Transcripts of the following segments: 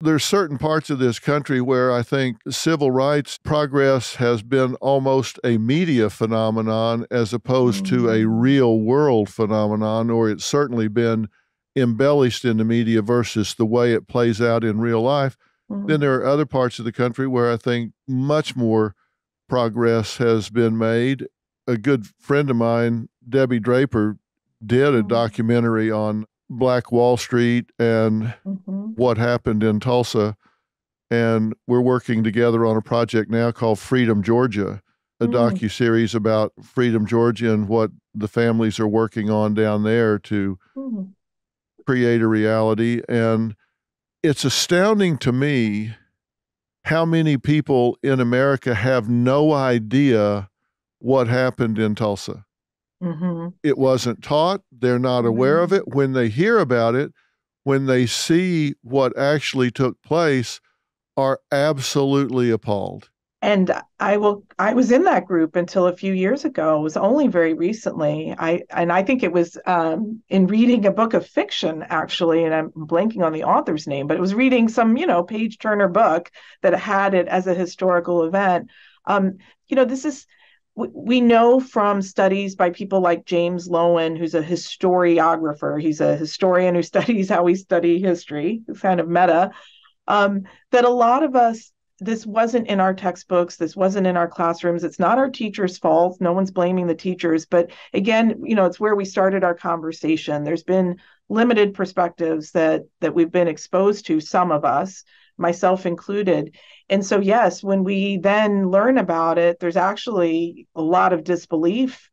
There's certain parts of this country where I think civil rights progress has been almost a media phenomenon as opposed to a Mm, real world phenomenon, or it's certainly been embellished in the media versus the way it plays out in real life. Then mm, there are other parts of the country where I think much more progress has been made. A good friend of mine, Debbie Draper, did a mm, documentary on Black Wall Street and mhm, what happened in Tulsa. And we're working together on a project now called Freedom Georgia, a mm, docu-series about Freedom Georgia and what the families are working on down there to mm, create a reality. And it's astounding to me how many people in America have no idea what happened in Tulsa. mhm, It wasn't taught, they're not aware of mm. it. When they hear about it, when they see what actually took place, are absolutely appalled. And I was in that group until a few years ago. It was only very recently. I think it was in reading a book of fiction, actually, and I'm blanking on the author's name, but it was reading some, page turner book that had it as a historical event. Um, this is we know from studies by people like James Loewen, who's a historiographer. He's a historian who studies how we study history. It's kind of meta. That a lot of us, this wasn't in our textbooks, this wasn't in our classrooms. It's not our teachers' fault. No one's blaming the teachers. But again, it's where we started our conversation. There's been limited perspectives that we've been exposed to, some of us, myself included. And so, yes, when we then learn about it, there's actually a lot of disbelief.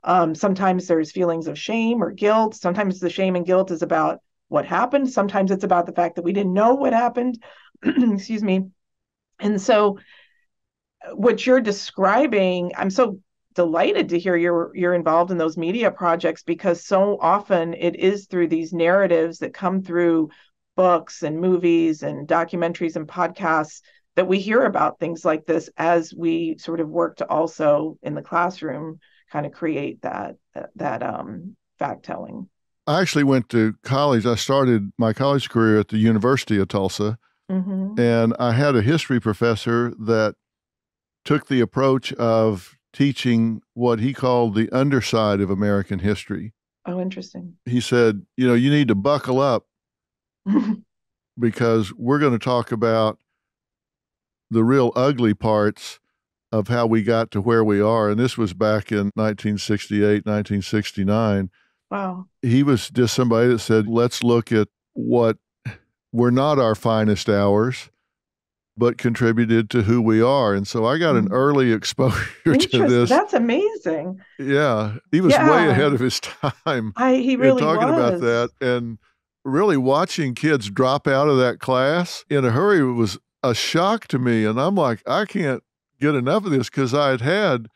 Sometimes there's feelings of shame or guilt. Sometimes the shame and guilt is about what happened. Sometimes it's about the fact that we didn't know what happened. Excuse me. And so what you're describing, I'm so delighted to hear you're involved in those media projects, because so often it is through these narratives that come through books and movies and documentaries and podcasts that we hear about things like this, as we sort of work to also in the classroom kind of create that fact telling. I actually went to college. I started my college career at the University of Tulsa, Mm-hmm. and I had a history professor that took the approach of teaching what he called the underside of American history. Oh, interesting. He said, you need to buckle up because we're going to talk about the real ugly parts of how we got to where we are. And this was back in 1968, 1969. Wow. He was just somebody that said, let's look at what were not our finest hours, but contributed to who we are. And so I got an Mm. early exposure to Interesting. this. That's amazing. Yeah, he was way Yeah, ahead of his time he in really talking about was. that. And really watching kids drop out of that class in a hurry was a shock to me. And I'm like, I can't get enough of this because I had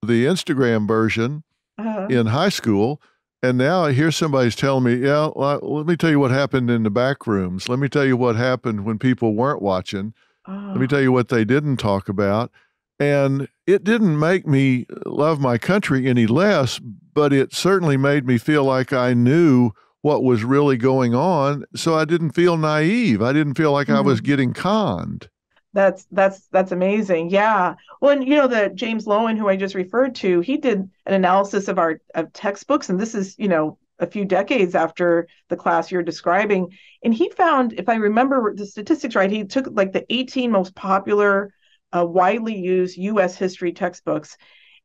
the Instagram version Uh, in high school. And now I hear somebody's telling me, yeah, well, let me tell you what happened in the back rooms. Let me tell you what happened when people weren't watching. Let me oh, tell you what they didn't talk about. And it didn't make me love my country any less, but it certainly made me feel like I knew what was really going on. So I didn't feel naive. I didn't feel like I was mhm. getting conned. That's amazing. Yeah. Well, and the James Lowen, who I just referred to, he did an analysis of our of textbooks, and this is, a few decades after the class you're describing. And he found, if I remember the statistics right, he took like the 18 most popular, widely used U.S. history textbooks,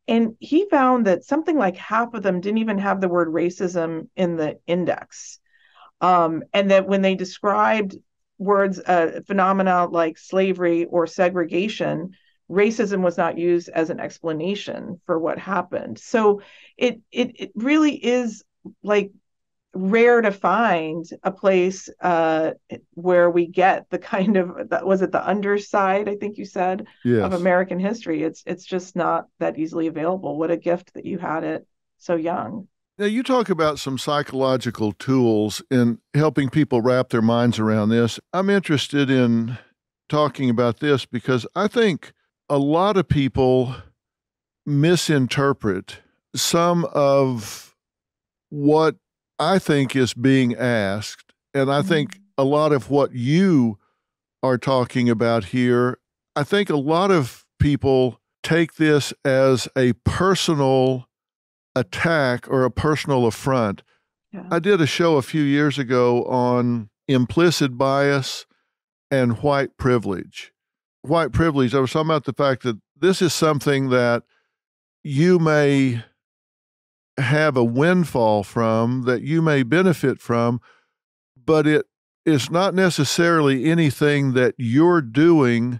and he found that something like half of them didn't even have the word racism in the index. And that when they described words, phenomena like slavery or segregation, racism was not used as an explanation for what happened. So it really is like rare to find a place where we get the kind of that was it the underside, I think you said, of Yes. American history. It's just not that easily available. What a gift that you had it so young. Now, you talk about some psychological tools in helping people wrap their minds around this. I'm interested in talking about this because I think a lot of people misinterpret some of what I think is being asked. And I think Mm, a lot of what you are talking about here. I think a lot of people take this as a personal attack or a personal affront. Yeah. I did a show a few years ago on implicit bias and white privilege. White privilege, I was talking about the fact that this is something that you may have a windfall from, that you may benefit from, but it is not necessarily anything that you're doing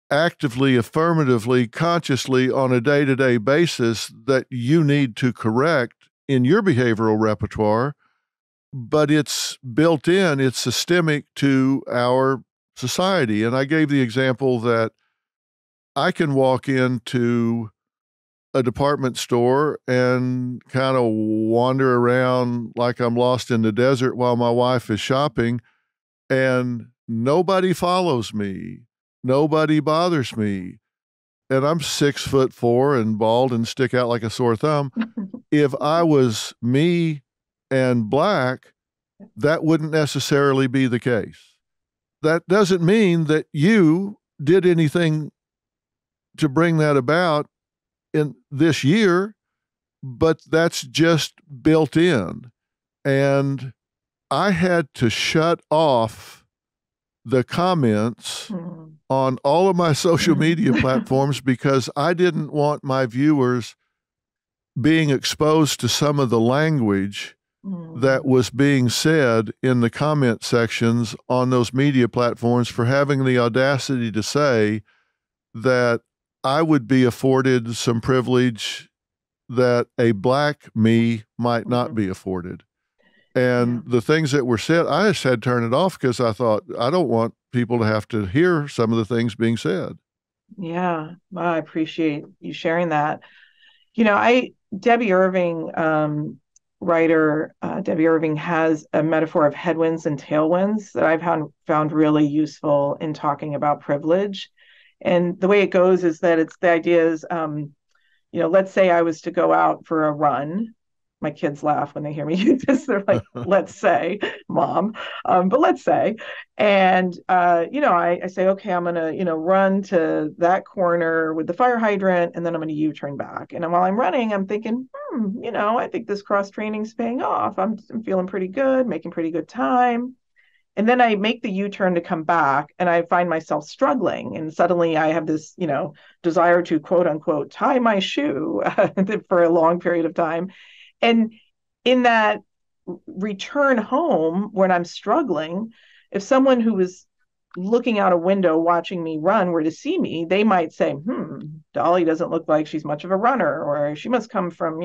actively, affirmatively, consciously on a day-to-day basis that you need to correct in your behavioral repertoire, but it's built in, it's systemic to our society. And I gave the example that I can walk into a department store and kind of wander around like I'm lost in the desert while my wife is shopping, and nobody follows me. Nobody bothers me. And I'm 6'4" and bald and stick out like a sore thumb. If I was me and black, that wouldn't necessarily be the case. That doesn't mean that you did anything to bring that about in this year, but that's just built in. And I had to shut off the comments on all of my social media platforms because I didn't want my viewers being exposed to some of the language that was being said in the comment sections on those media platforms for having the audacity to say that I would be afforded some privilege that a black me might not be afforded. And the things that were said, I just had to turn it off because I thought, I don't want people to have to hear some of the things being said. Yeah, well, I appreciate you sharing that. Debbie Irving, writer, Debbie Irving has a metaphor of headwinds and tailwinds that I've found really useful in talking about privilege. And the way it goes is that the idea is, let's say I was to go out for a run. My kids laugh when they hear me use this. They're like, let's say, Mom, but let's say. And, I say, okay, I'm going to, run to that corner with the fire hydrant, and then I'm going to U-turn back. And while I'm running, I'm thinking, I think this cross training is paying off. I'm feeling pretty good, making pretty good time. And then I make the U-turn to come back, and I find myself struggling. And suddenly I have this, desire to quote unquote tie my shoe for a long period of time. And in that return home when I'm struggling, if someone who was looking out a window watching me run were to see me, they might say, Dolly doesn't look like she's much of a runner, or she must come from,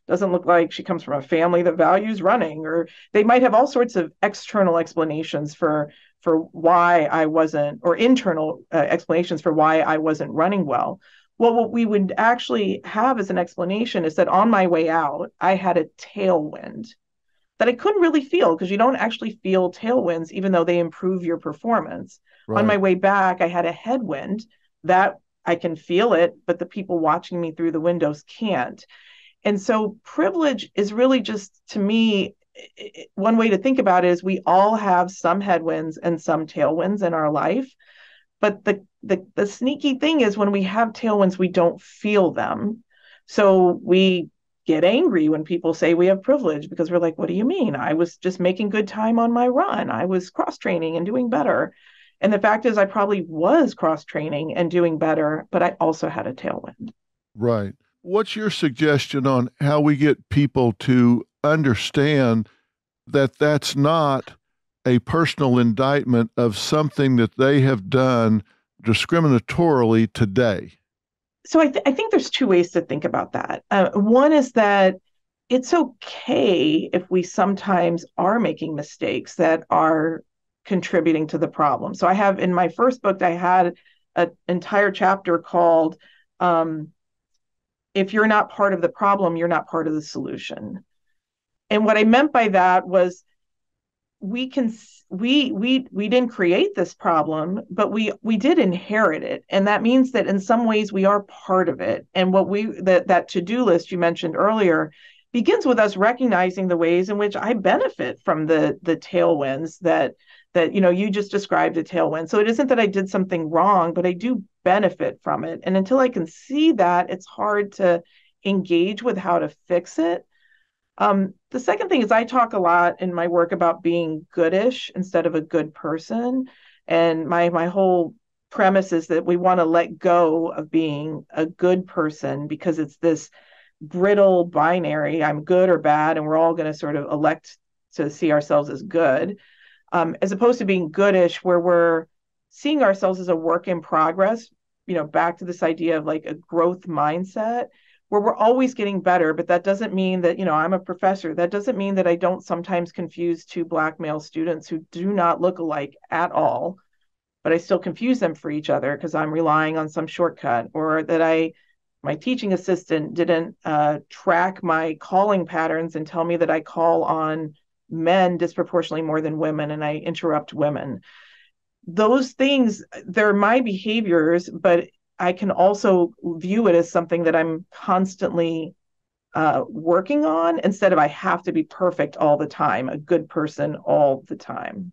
doesn't look like she comes from a family that values running, or they might have all sorts of external explanations for why I wasn't, or internal explanations for why I wasn't running well. Well, what we would actually have as an explanation is that on my way out, I had a tailwind that I couldn't really feel, because you don't actually feel tailwinds, even though they improve your performance. Right. On my way back, I had a headwind that I can feel it, but the people watching me through the windows can't. And so privilege is really just, to me, one way to think about it is we all have some headwinds and some tailwinds in our life. But the sneaky thing is, when we have tailwinds, we don't feel them. So we get angry when people say we have privilege, because we're like, what do you mean? I was just making good time on my run. I was cross-training and doing better. And the fact is, I probably was cross-training and doing better, but I also had a tailwind. Right. What's your suggestion on how we get people to understand that that's not a personal indictment of something that they have done discriminatorily today? So I think there's two ways to think about that. One is that it's okay if we sometimes are making mistakes that are contributing to the problem. So I have, in my first book, I had an entire chapter called, if you're not part of the problem, you're not part of the solution. And what I meant by that was, we didn't create this problem, but we did inherit it. And that means that in some ways we are part of it. And that to-do list you mentioned earlier begins with us recognizing the ways in which I benefit from the tailwinds that that, you just described a tailwind. So it isn't that I did something wrong, but I do benefit from it. And until I can see that, it's hard to engage with how to fix it. The second thing is I talk a lot in my work about being goodish instead of a good person. And my whole premise is that we want to let go of being a good person because it's this brittle binary, I'm good or bad, and we're all going to sort of elect to see ourselves as good, as opposed to being goodish, where we're seeing ourselves as a work in progress, back to this idea of like a growth mindset where we're always getting better. But that doesn't mean that, I'm a professor. That doesn't mean that I don't sometimes confuse two Black male students who do not look alike at all, but I still confuse them for each other because I'm relying on some shortcut, or that my teaching assistant didn't track my calling patterns and tell me that I call on men disproportionately more than women and I interrupt women. Those things, they're my behaviors, but I can also view it as something that I'm constantly working on instead of I have to be perfect all the time, a good person all the time.